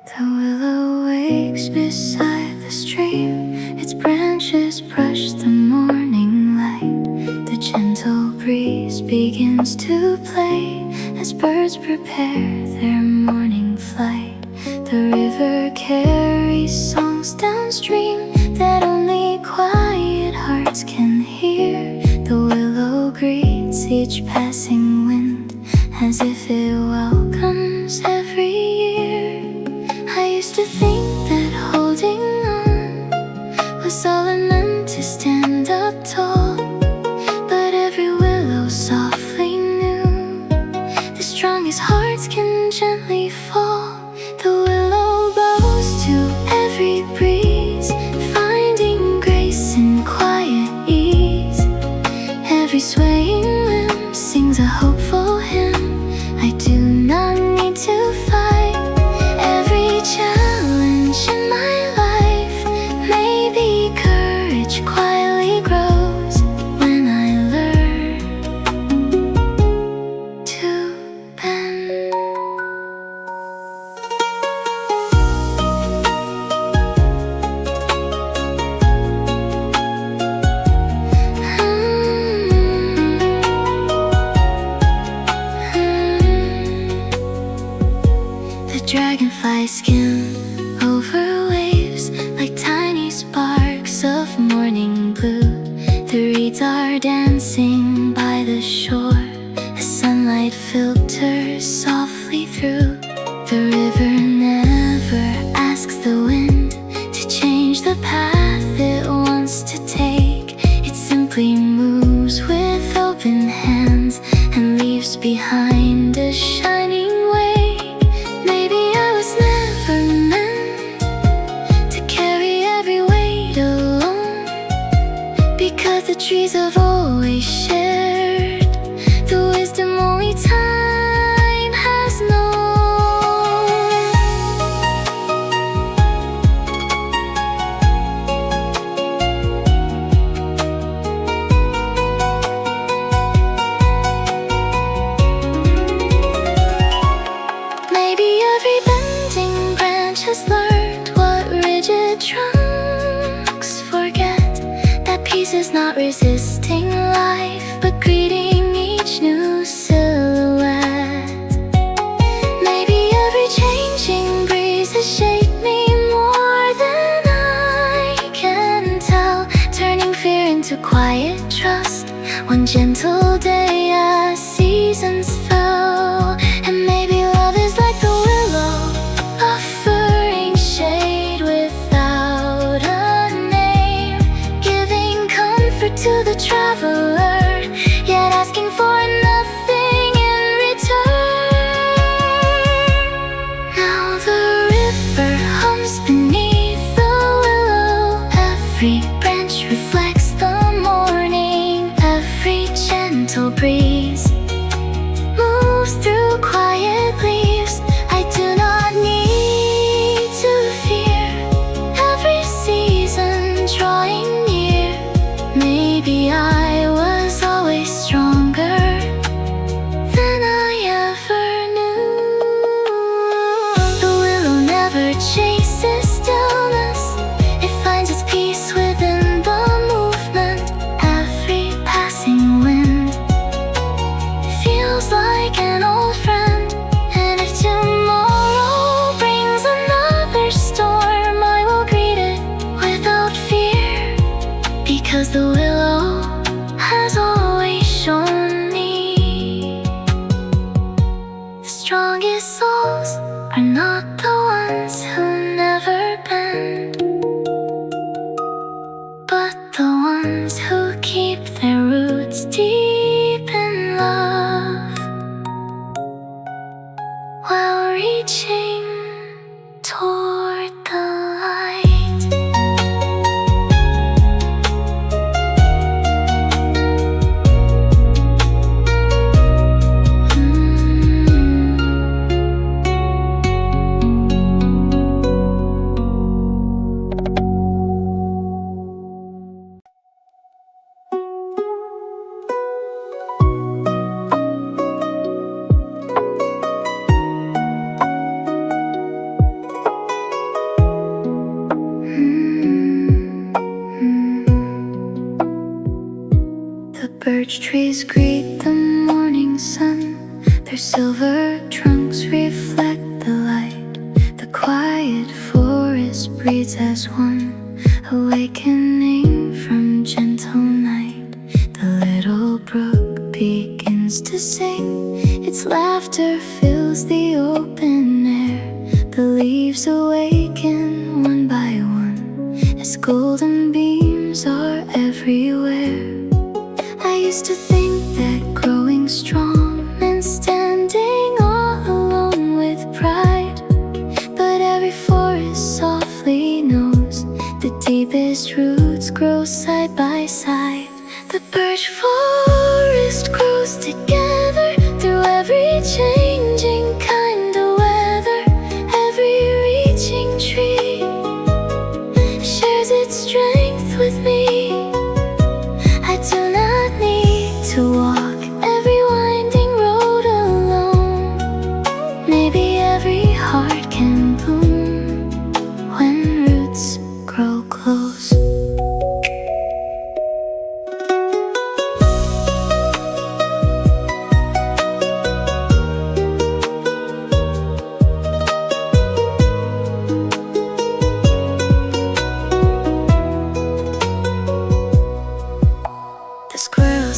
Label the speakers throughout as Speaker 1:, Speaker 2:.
Speaker 1: The willow wakes beside the stream. Its branches brush the morning light. The gentle breeze begins to play as birds prepare their morning flight. The river carries songs downstream that only quiet hearts can hear. The willow greets each passing wind as if it welcomes every year. I used to think that holding on was all it meant to stand up tall, but every willow softly knew the strongest hearts can gently fall. The willow bows to every breeze, finding grace in quiet ease. Every swaying limb sings a hopeful hymn. I do not need to fight every challenge in my life. Maybe courage quietly grows when I learn to bend. Dragonfly skim over waves like tiny sparks of morning blue. The reeds are dancing by the shore as sunlight filters softly through. The river never asks the wind to change the path it wants to take. It simply moves with open hands and leaves behind a shining way. Because the trees have always shared the wisdom only time has known. Maybe every bending branch has learned what rigid trunks forget. Peace is not resisting life, but greeting each new silhouette. Maybe every changing breeze has shaped me more than I can tell, turning fear into quiet trust. One gentle day as seasons fell. And maybe love is like the willow, offering shade without a name, giving comfort to the traveler, yet asking for nothing in return. Now the river hums beneath the willow. Every branch reflects the morning. Every gentle breeze moves through quiet leaves. I do not need to fear every season drawing near. Maybe I was always stronger than I ever knew. The willow never chases stillness. It finds its peace within the movement. Every passing wind feels like an old friend. And if tomorrow brings another storm, I will greet it without fear, because the willow has always shown me the strongest souls are not the ones who never bend, but the ones who keep their roots deep in love while reaching toward the light. birch trees greet the morning sun. Their silver trunks reflect the light. The quiet forest breathes as one, awakening from gentle night. The little brook begins to sing. Its laughter fills the open air. The leaves awaken one by one as golden beams are everywhere. I used to think that growing strong meant standing all alone with pride, but every forest softly knows the deepest roots grow side by side. The birch forest grows together through every changing kind of weather. Every reaching tree shares its strength with me. I do not need to walk every winding road alone. Maybe every heart can bloom when roots grow close.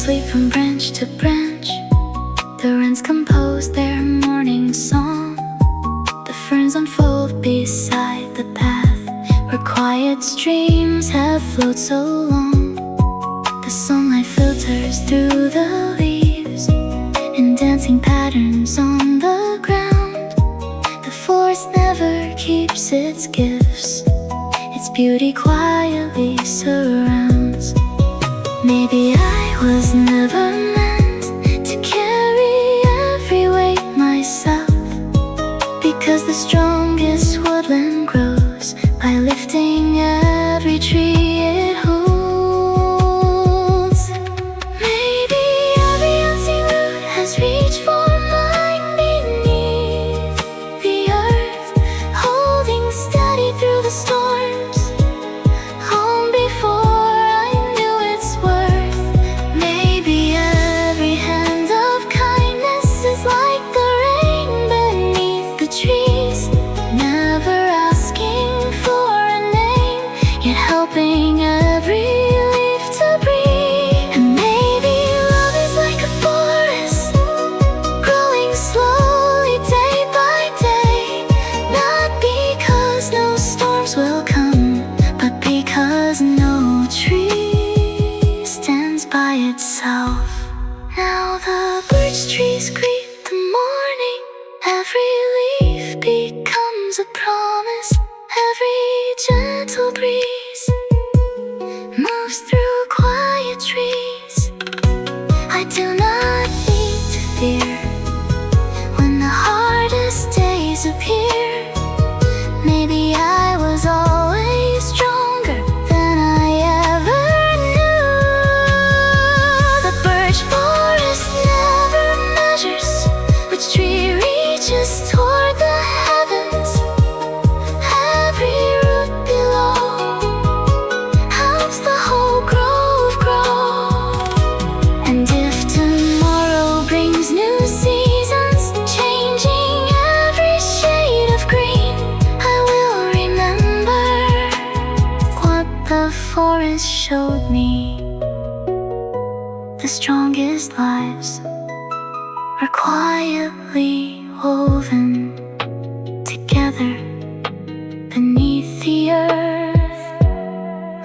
Speaker 1: Leap from branch to branch. The wrens compose their morning song. The ferns unfold beside the path where quiet streams have flowed so long. The sunlight filters through the leaves in dancing patterns on the ground. The forest never keeps its gifts. Its beauty quietly surrounds. Maybe I was never meant to carry every weight myself, because the strongest woodland grows by lifting every tree it holds. Maybe every unseen root has reached for mine beneath the earth, holding steady through the storms, home before helping every leaf to breathe. And maybe love is like a forest, growing slowly day by day. Not because no storms will come, but because no tree stands by itself. Now the birch trees greet the morning. Every leaf becomes a promise. Every gentle breeze moves through quiet trees. I do not need to fear when the hardest days appear. Maybe I was always stronger than I ever knew. The birch forest never measures which tree reaches toward the heavens. Every root below helps the whole grove grow. And if tomorrow brings new seasons, changing every shade of green, I will remember what the forest showed me. The strongest lives are quietly woven together beneath the earth,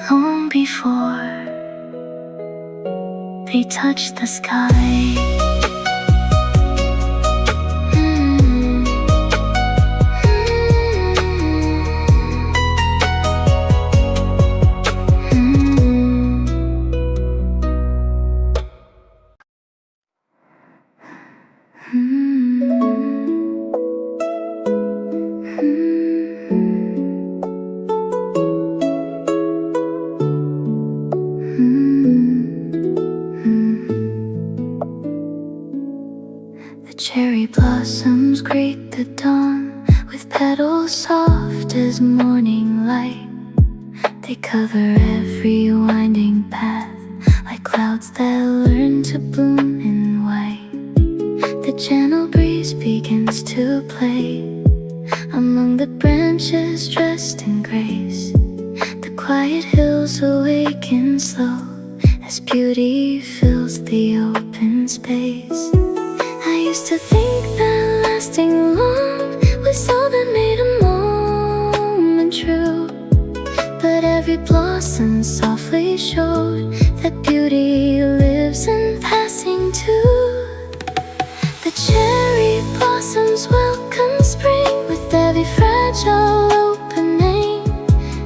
Speaker 1: long before they touch the sky. The cherry blossoms greet the dawn with petals soft as morning light. They cover every winding path like like clouds that learn to bloom in white. The gentle breeze begins to play among the branches dressed in grace. The quiet hills awaken slow as beauty fills the open space. I used to think that lasting long was all that made a moment true, but every blossom softly showed that beauty lives in passing too. The cherry blossoms welcome spring with every fragile opening.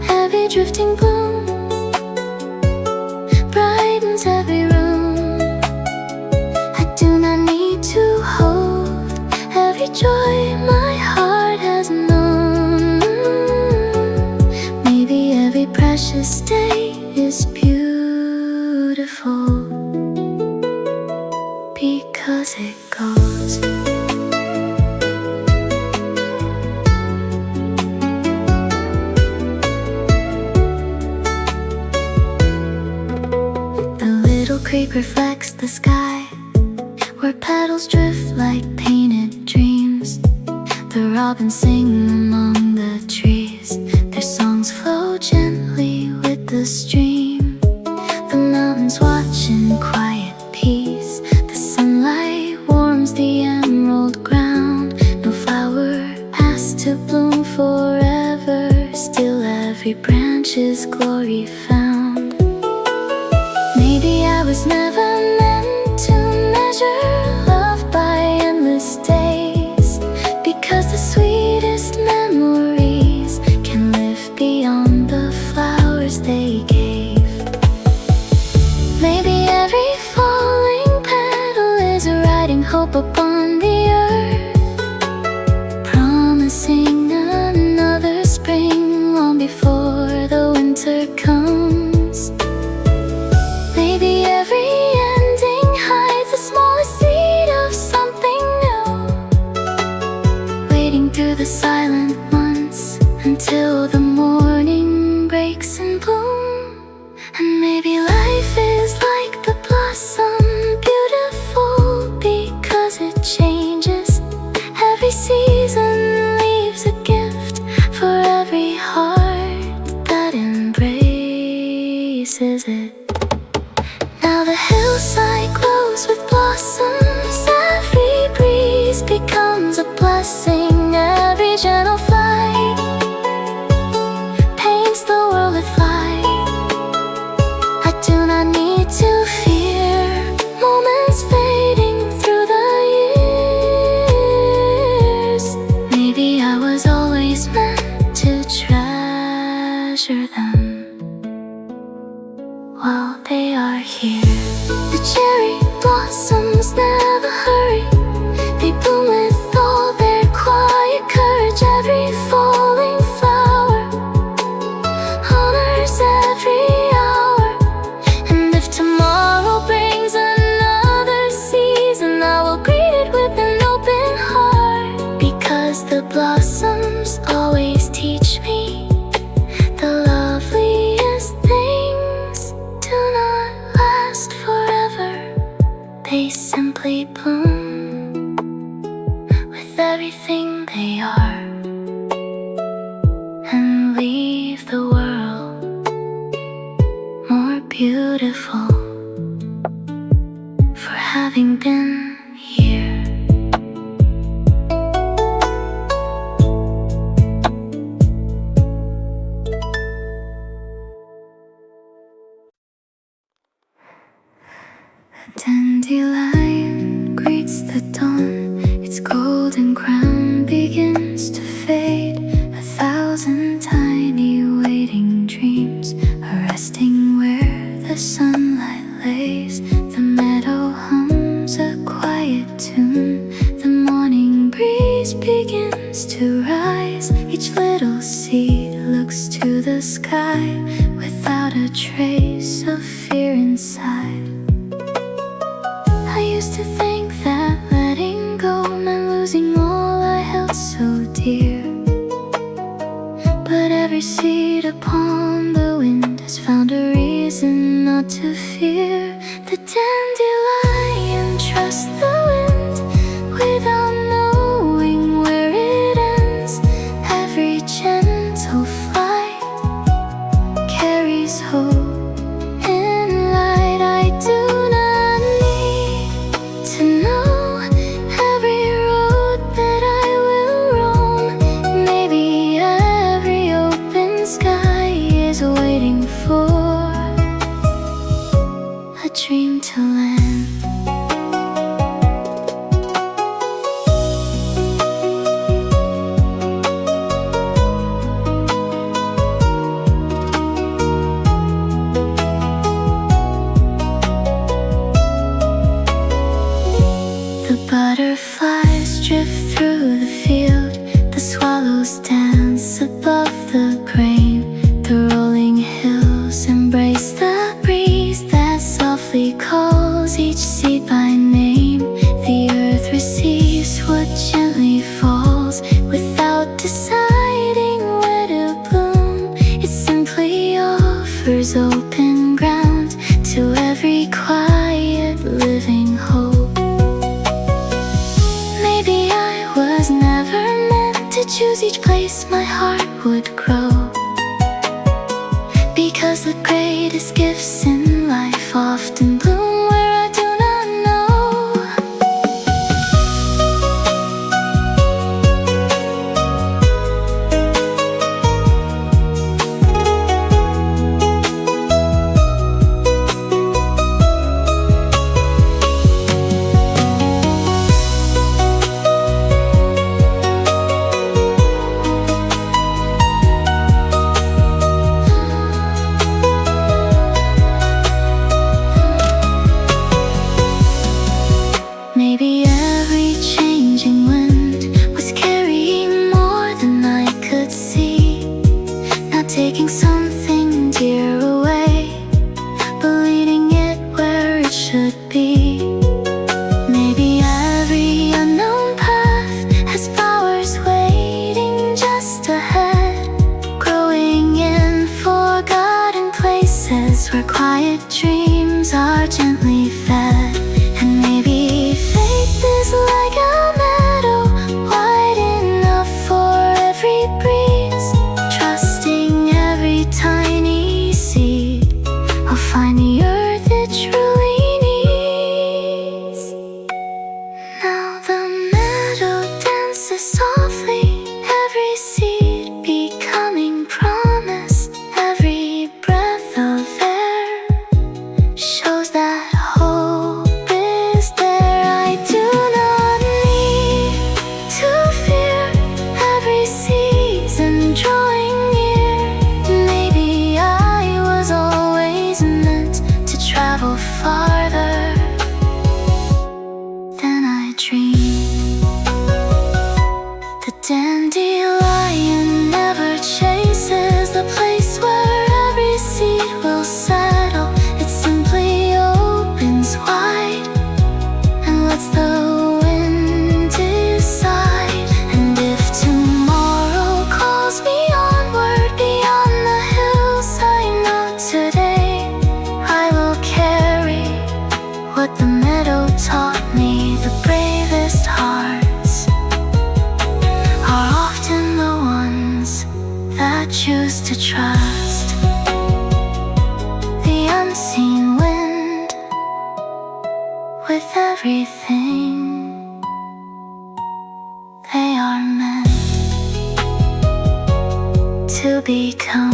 Speaker 1: Every drifting bloom brightens every room. I do not need to hold every joy my heart has known. Maybe every precious day is beautiful because it goes. The little creek reflects the sky, where petals drift like painted dreams. The robins sing among the trees, their songs flow gently with the stream. The mountains watch in quiet peace. The sunlight warms the emerald ground. No flower has to bloom forever, still every branch is glory found. Maybe I was never meant to measure love by endless days, because the sweetest memories can live beyond the flowers they gave. Maybe every falling petal is writing hope upon the earth, promising another spring long before the winter comes. Maybe every ending hides the smallest seed of something new, waiting through the silent months until the morning breaks in bloom. And maybe life is like the blossom, beautiful because it changes. Every season leaves a gift for every heart that embraces it. Now the hillside glows with blossoms, every breeze becomes a blessing. Every gentle flight paints the world with light. I do not need to fear moments fading through the years. Maybe I was always meant to treasure them while they are here. The cherry blossoms never hurry, they bloom with all their quiet courage. Every falling flower honors every hour. And if tomorrow brings another season, I will greet it with an open heart, because the blossoms always teach me the loveliest things do not last forever. They simply bloom with everything they are and leave the world more beautiful for having been here. A dandelion greets the dawn, its golden crown begins to fade. 1,000 tiny waiting dreams are resting where the sunlight lays. The meadow hums a quiet tune, the morning breeze begins to rise. Each little seed looks to the sky without a trace of fear inside. I used to think that letting go meant losing all I held so dear, but every seed upon the wind has found a reason not to fear. dandelion trusts the wind without knowing where it ends. Every gentle flight carries hope in light. I do not need to know every road that I will roam. Maybe every open sky is waiting for a dream to land. The butterflies drift through the field, the swallows dance above the grain. The rolling hills embrace the breeze that softly calls each seed by name. The earth receives what gently falls without deciding where to bloom. It simply offers open ground to every quiet living hope. Maybe I was never meant to choose each place my heart would grow, because the greatest gifts in life often bloom where I do not know. Maybe every changing wind was carrying more than I could see, not taking something dear away, but leading it where it should be. Maybe every unknown path has flowers waiting just ahead, growing in forgotten places where quiet dreams are gently fed. And maybe faith is like a meadow, wide enough for every breeze, trusting every tiny seed will find the earth it truly needs. Now the meadow dances softly, every seed becoming promise. Every breath of air shows that hope is there. I do not need to fear every season drawing near. Maybe I was always meant to travel farther than I dreamed. The dandelion never chases the place where every seed will settle. It simply opens wide and lets the wind decide. And if tomorrow calls me onward beyond the hills I know today, I will carry what the meadow taught me. The bravest hearts are often the ones that choose to trust the unseen wind with everything they are meant to become.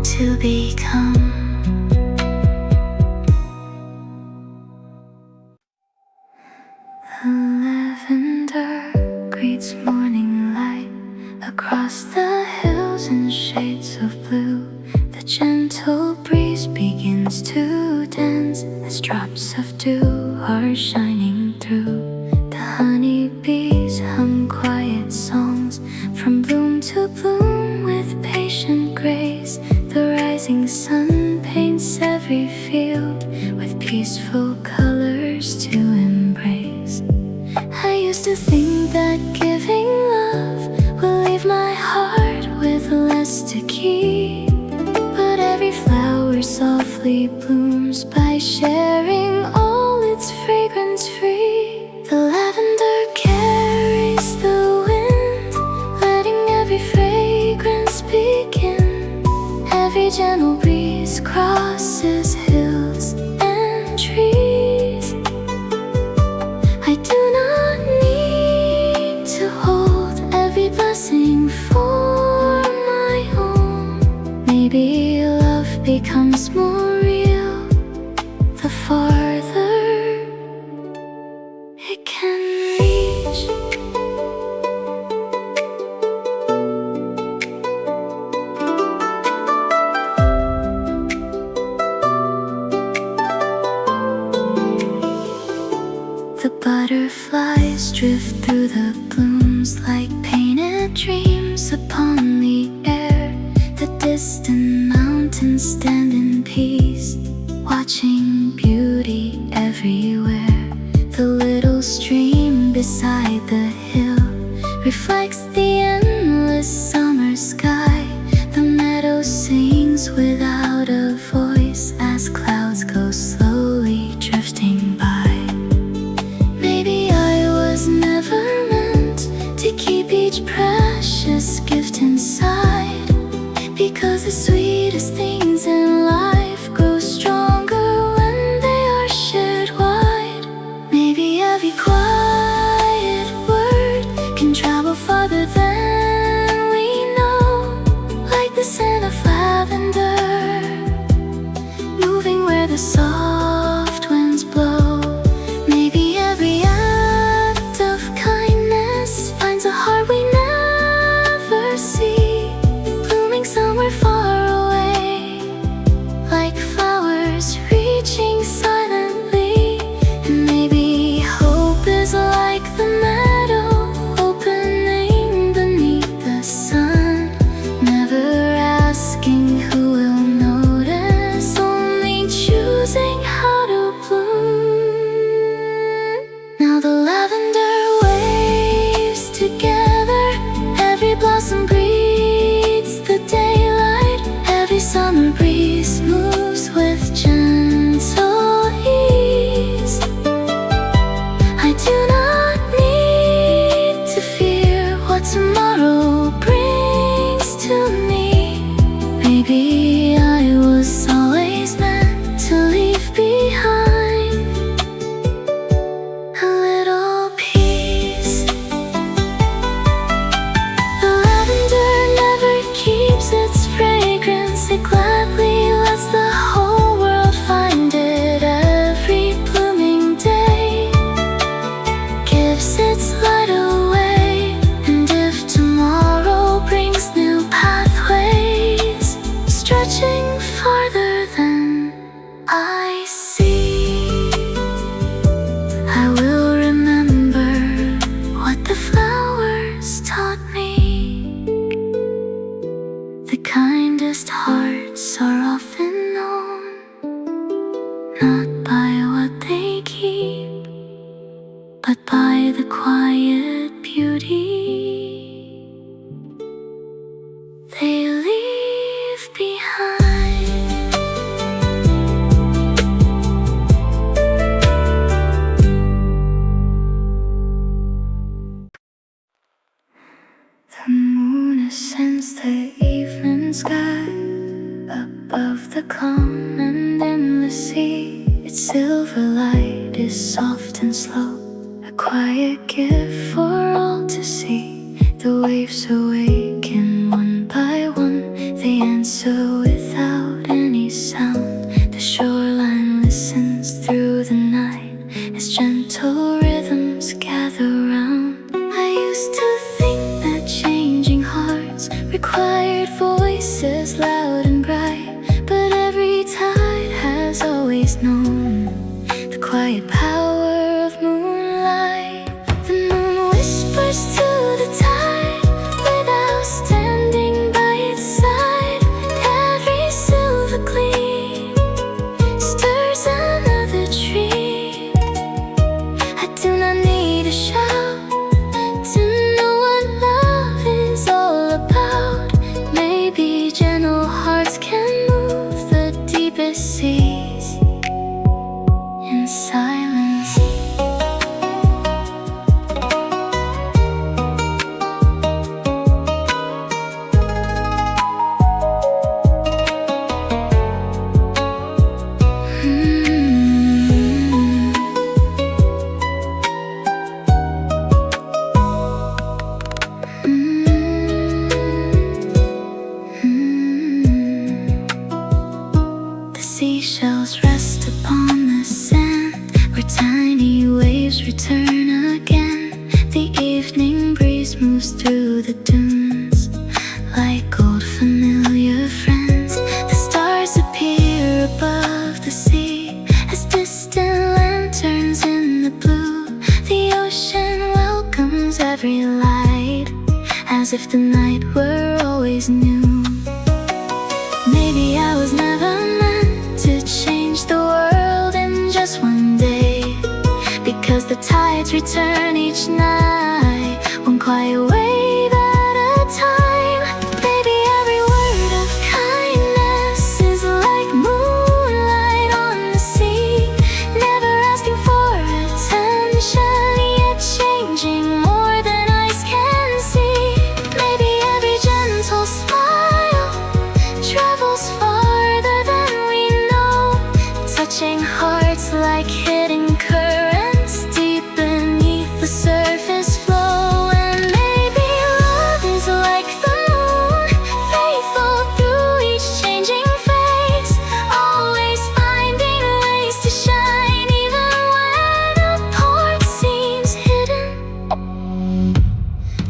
Speaker 1: To become. The lavender greets morning light across the hills in shades of blue. The gentle breeze begins to dance as drops of dew are shining through. The honeybees hum quiet songs from bloom to bloom with patient grace. The rising sun paints every field with peaceful colors to embrace. softly blooms by sharing all its fragrance free. The lavender carries the wind, letting every fragrance begin. Every gentle breeze crosses hills and trees. I do not need to hold every blessing for my own. Maybe love becomes more real the farther it can reach. The butterflies drift through the blooms like painted dreams upon the air. The distant mountains stand in peace, watching beauty everywhere. The little stream beside the hill reflects the endless summer sky. The meadow sings without a voice as clouds go slowly drifting by. Maybe I was never meant to keep each precious gift inside, because the sweetest things in life grow stronger when they are shared wide. Maybe every quiet word can travel farther than we know, like the scent of lavender, moving where the soft winds blow. Maybe every act of kindness finds a heart we never see, blooming somewhere far away, like flowers reaching silently. And maybe hope is like the meadow opening beneath the sun, never asking who will notice, only choosing how to bloom. Now the lavender waves together, every blossom breathes the daylight. Every summer breeze moves with gentle ease. I do not need to fear what tomorrow brings to me. Maybe I was always meant to leave behind a little peace. The lavender never keeps its fragrance, it gladly lets the whole world find it. Every blooming day gives its light away, and if tomorrow brings new pathways, stretching farther than I see, I will remember what the flowers taught me. The kindest hearts are often known, not by what they keep, but by the quiet beauty they leave behind. The moon ascends the evening sky, above the calm and endless sea. Its silver light is soft and slow, a quiet gift for all to see. The waves awaken one by one, they answer without any sound. The shoreline listens through the night as gentle rhythms gather round. I used to think that changing hearts required voices loud and bright, but every tide has always known the quiet power of moonlight. The moon whispers to the tide without standing by its side. Every silver gleam stirs another dream. I do not need a shout to know what love is all about. Maybe gentle hearts can move the deepest sea. if the night were always new. Maybe I was never meant to change the world in just one day, because the tides return each night, one quiet wave at a time. Maybe every word of kindness is like moonlight on the sea, never asking for attention, yet changing more than eyes can see. Maybe every gentle smile travels farther than we know, touching hearts like hidden currents deep beneath the surface flow. And maybe love is like the moon, faithful through each changing phase, always finding ways to shine even when a part seems hidden.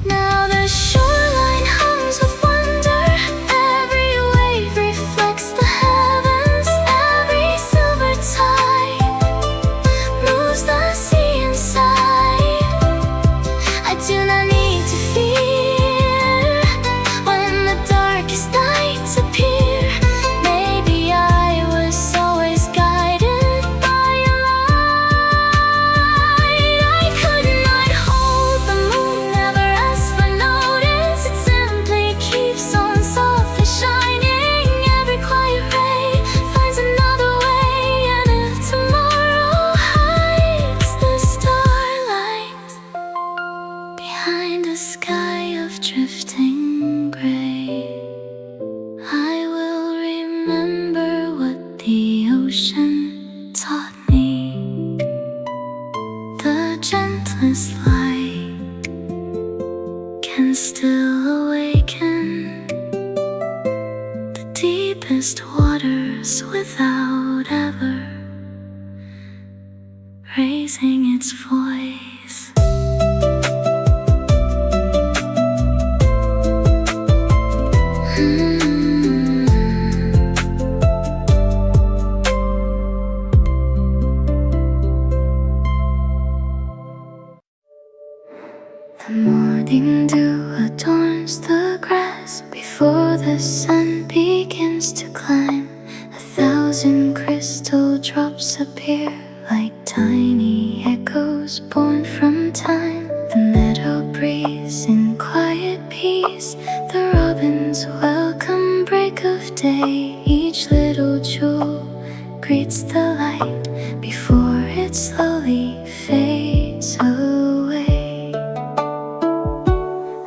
Speaker 1: Now the shoreline hums with wonder, every wave reflects the heavens, every silver tide moves the sea inside. I do not need to fear when the darkest nights appear. Maybe I was always guided by a light. I could not hold the moon, never ask for notice, it simply keeps on softly shining. Every quiet ray finds another way, and if tomorrow hides the starlight behind a sky of drifting gray, I will remember what the ocean taught me. The gentlest light can still awaken the deepest waters without ever raising its voice. The morning dew adorns the grass before the sun begins to climb. 1,000 crystal drops appear like tiny echoes born from time. The meadow breeze in quiet peace, the robin's welcome break of day. Each little jewel greets the light before it slowly fades away.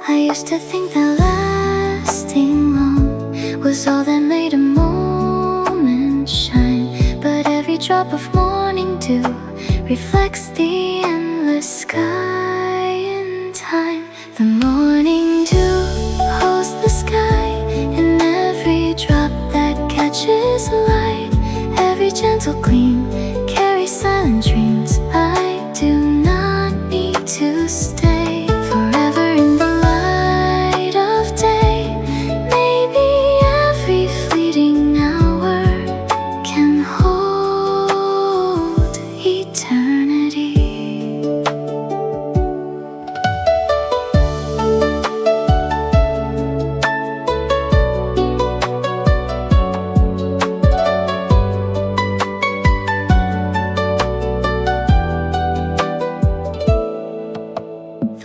Speaker 1: I used to think that lasting long was all that made a moment shine, but every drop of morning dew reflects the endless sky in time. The morning dew holds the sky in every drop that catches light. Every gentle gleam carries silent dreams. I do not need to stay forever in the light of day. Maybe every fleeting hour can hold eternity.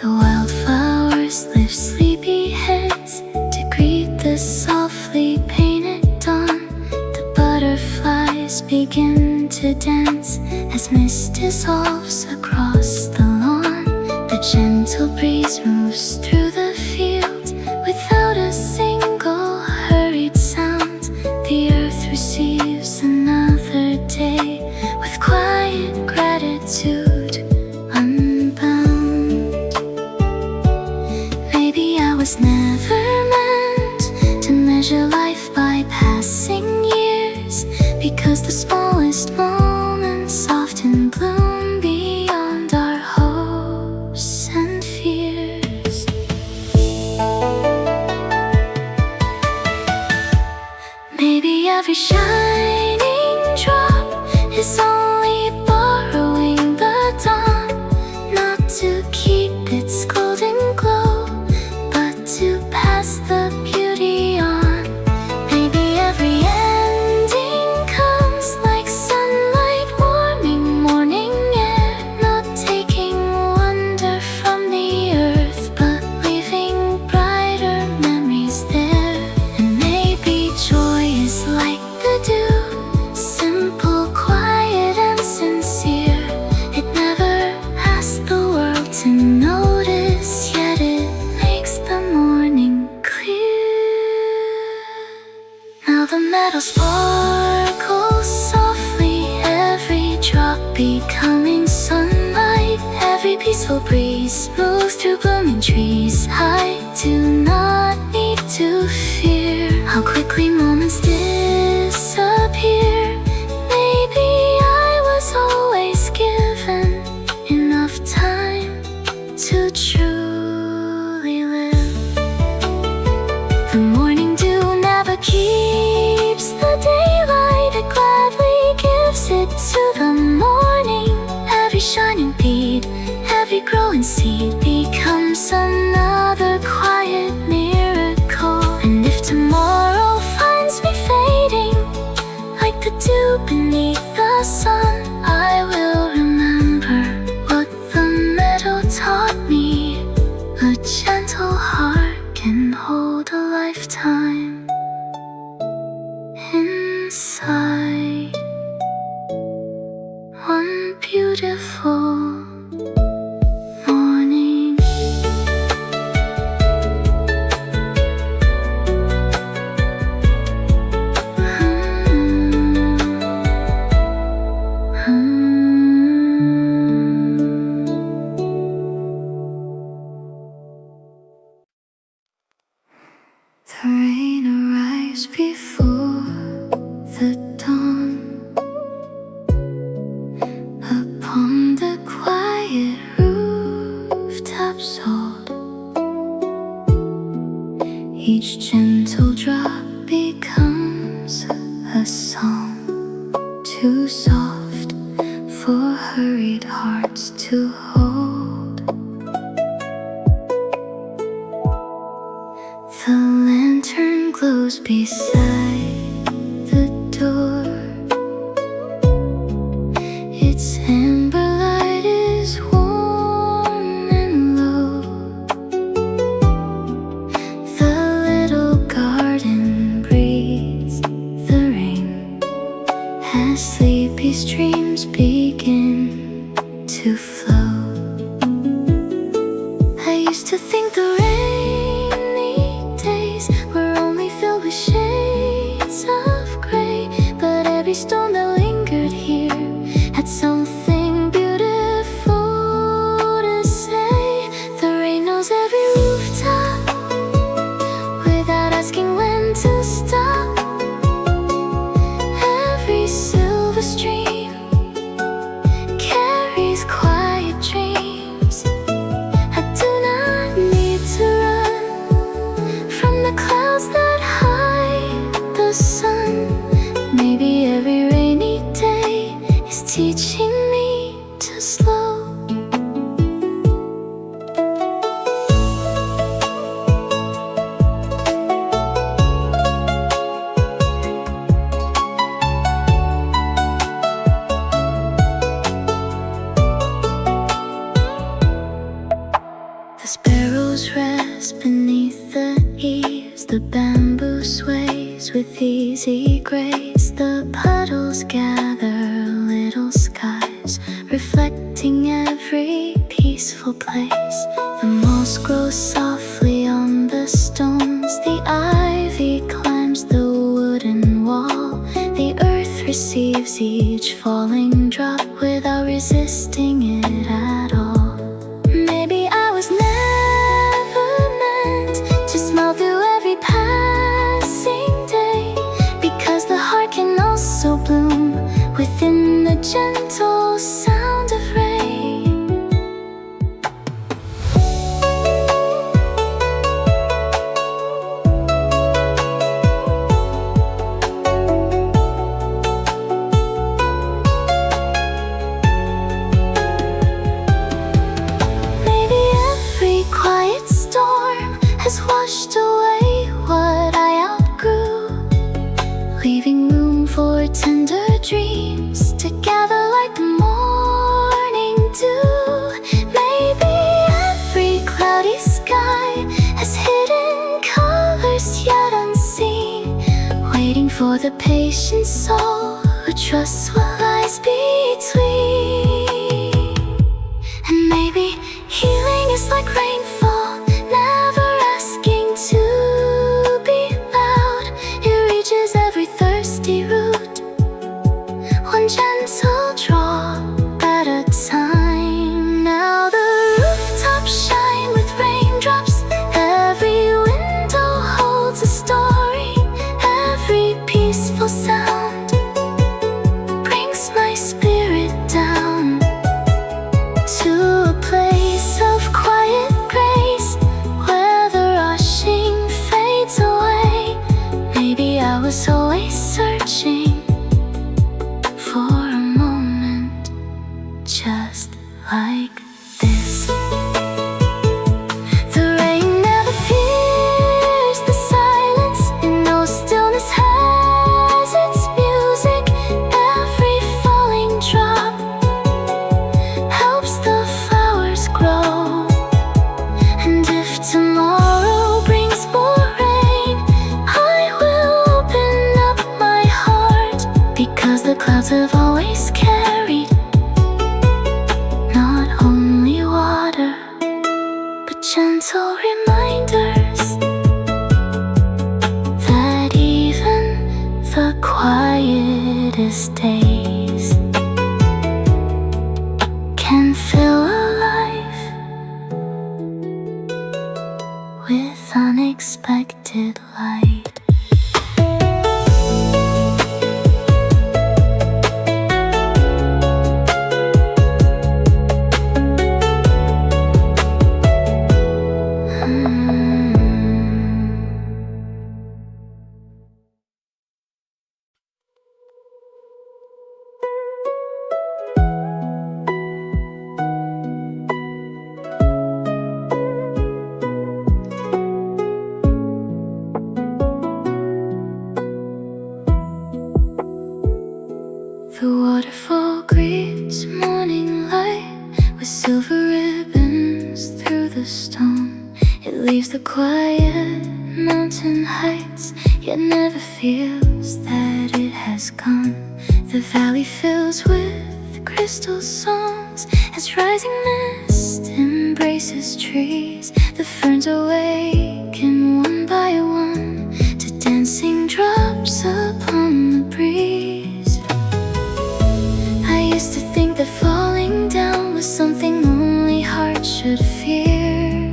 Speaker 1: The wildflowers lift sleepy heads to greet the softly painted dawn. The butterflies begin to dance as mist dissolves across the lawn. The gentle breeze moves through the field without a single hurried sound. The earth receives another day with quiet gratitude unbound. Maybe I was never meant to measure life by passing years, because the smallest moments often bloom beyond our hopes and fears. Maybe every shining drop is only borrowing the dawn, not to keep its golden glow, but to the metal sparkles softly, every drop becoming sunlight. Every peaceful breeze moves through blooming trees. I do not need to fear how quickly moments disappear. Maybe I was always given enough time to truly live. The morning dew never keeps the daylight, it gladly gives it to the morning. Every shining bead, every growing seed becomes another quiet miracle. And if tomorrow finds me fading like the dew beneath the sun, I will remember what the meadow taught me. A gentle heart can hold a lifetime inside one beautiful morning. The rain arrives before the dawn upon the quiet rooftops hold. Each gentle drop becomes a song, too soft for hurried hearts to hold. The lantern glows beside the door. Its amber light is warm and low. The little garden breathes the rain as sleepy streams begin to flow. I used to think the rainy days were only filled with shades of gray, but every stone that lingered here had something beautiful to say. The rain knows every rooftop without asking when to stop. Every silver stream carries quiet dreams. I do not need to run from the clouds that hide the sun. Maybe every rainy day is teaching me to slow. The sparrows rest beneath the eaves. The bamboo sways with easy grace. The puddles gather little skies, reflecting every peaceful place. The moss grows softly on the stones. The ivy climbs the wooden wall. The earth receives each falling drop without resisting it at all. Maybe I was never meant to smile through every passing day, because the heart can also bloom within the gentle sound of rain. Maybe every quiet storm has washed away what I outgrew, leaving room for tender dreams to gather like the morning dew. Maybe every cloudy sky has hidden colors yet unseen, waiting for the patient soul who trusts what lies between. And maybe healing is like rainfall, never asking to be loud. It reaches every was always searching for a moment just like this. The rain never fears the silence, it knows stillness has its music. Every falling drop helps the flowers grow. And if tomorrow brings more rain, I will open up my heart, because the clouds have always carried not only water, but gentle reminders that even the quietest days can feel alive with unexpected light. The waterfall greets morning light with silver ribbons through the stone. It leaves the quiet mountain heights, yet never feels that it has gone. The valley fills with crystal songs as rising mist embraces trees. The ferns awaken one by one to dancing drops upon the breeze. I used to think that falling down was something only hearts should fear,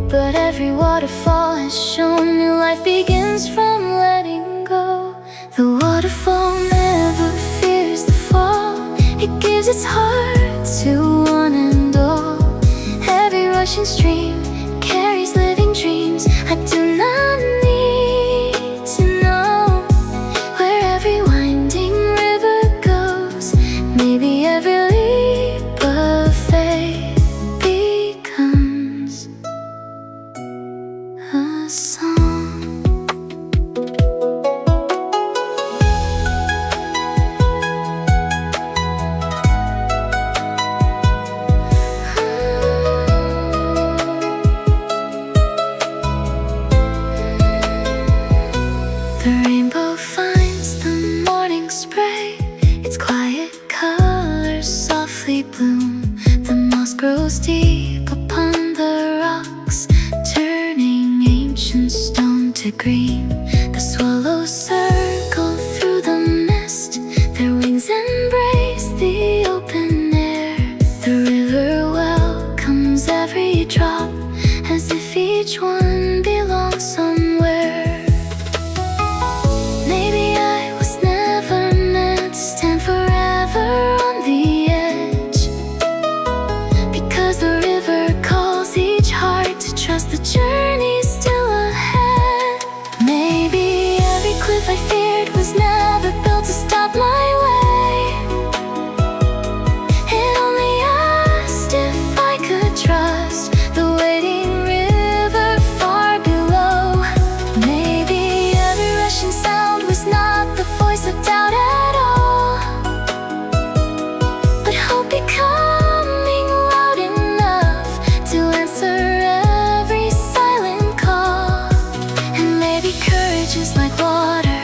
Speaker 1: but every waterfall has shown me life begins from letting go. The waterfall never fears the fall, it gives its heart to one and all. Every rushing stream carries living dreams. I do not need to know where every winding river goes. Maybe every leap of faith becomes a song. The rainbow finds the morning spray, its quiet colors softly bloom. The moss grows deep upon the rocks, turning ancient stone to green. The swallows circle through the mist, their wings embrace the open air. The river welcomes every drop, as if each one belongs somewhere. Maybe I was never meant to stand forever on the edge, because the river calls each heart to trust the journey's still ahead. Maybe every cliff I feared was never built to stop my way. It only asked if I could trust the waiting river far below. Maybe every rushing sound was not the voice of doubt at all, but hope becoming loud enough to answer every silent call. And maybe courage is like water,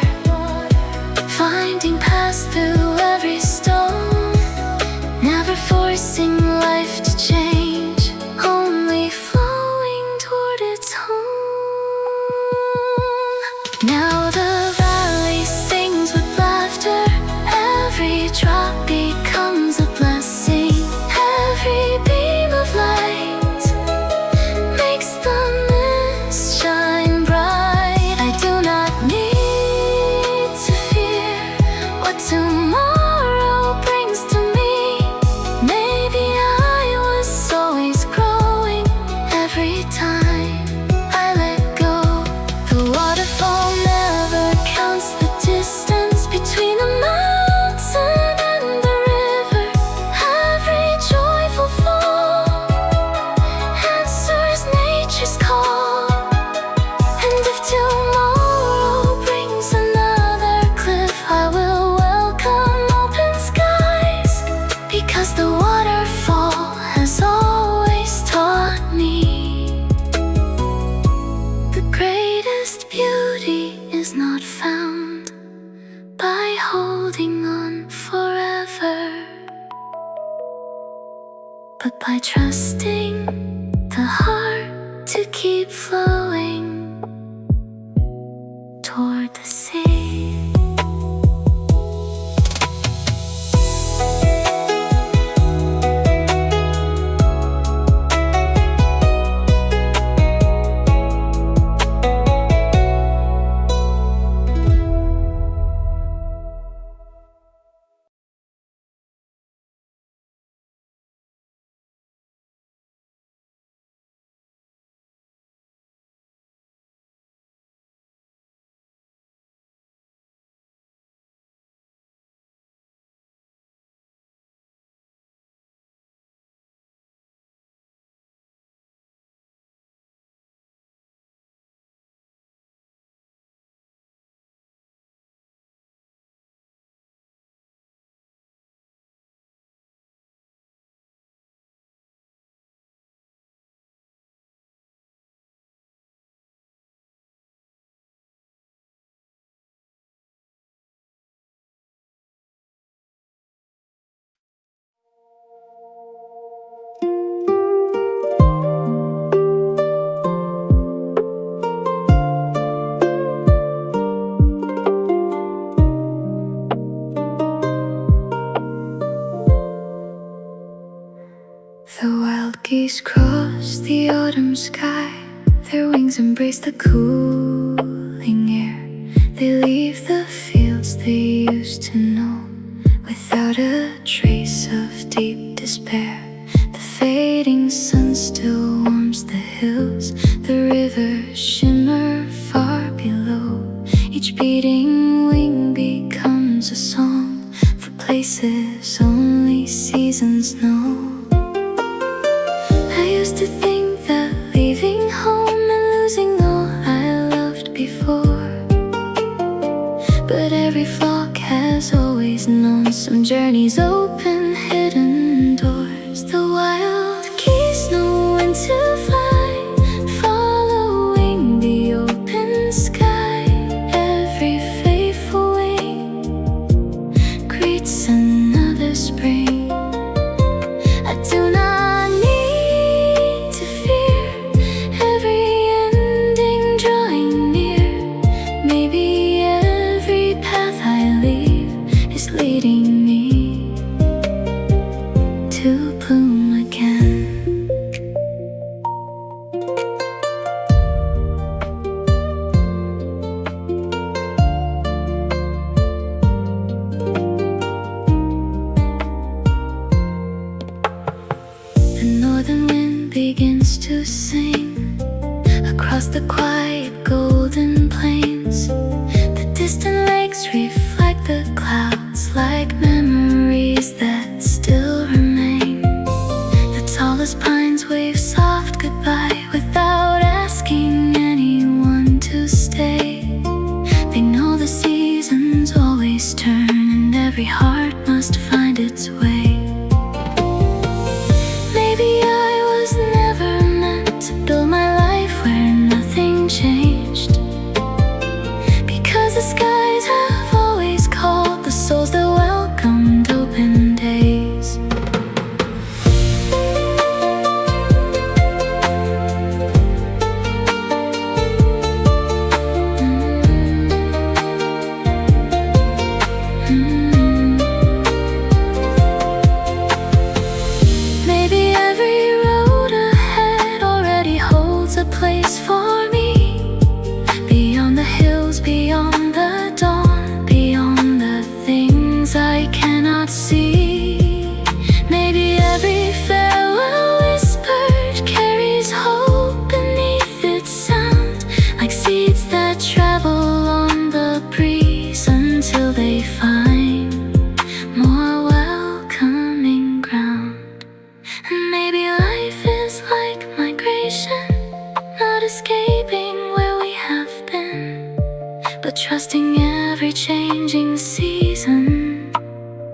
Speaker 1: finding paths through every stone, never forcing life to change, only flowing toward its home. Now the valley sings with laughter, every drop becomes a blessing. Every beam of light makes the mist shine bright. I do not need but by trusting the heart to keep flowing toward the sea. The wild geese cross the autumn sky. Their wings embrace the cooling air. They leave the fields they used to know without a trace of deep despair. The fading sun still warms the hills. The rivers shimmer far below. Each beating wing becomes a song for places only seasons know. I used to think that leaving home and losing all I loved before, but every flock has always known some journeys open hidden doors. The wild geese know when to fly, following the open sky. Every faithful wing greets another spring. I do not leading me to bloom again. The northern wind begins to sing across the quiet golden plains. The distant lakes reflect the clouds like memories that still remain. The tallest pines wave soft goodbye without asking anyone to stay. They know the seasons always turn and every heart must find its way. Maybe I was never meant to build my life where nothing changed, because the skies have always called the souls that welcomed open days. Maybe every road ahead already holds a place for me, beyond the hills, beyond the dawn, beyond the things I cannot see. Maybe every farewell whispered carries hope beneath its sound, like seeds that travel on the breeze until they find more welcoming ground. And maybe life is like migration, not escaping where we have been, but trusting every changing season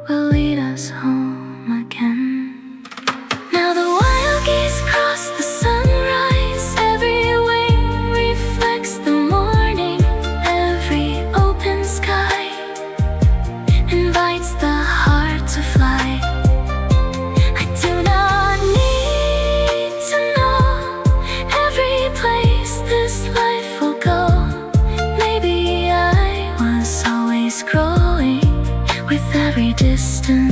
Speaker 1: will lead us home again. Now the wild geese cross the sunrise. Every wing reflects the morning. Every open sky invites the heart to fly. I do not need every distant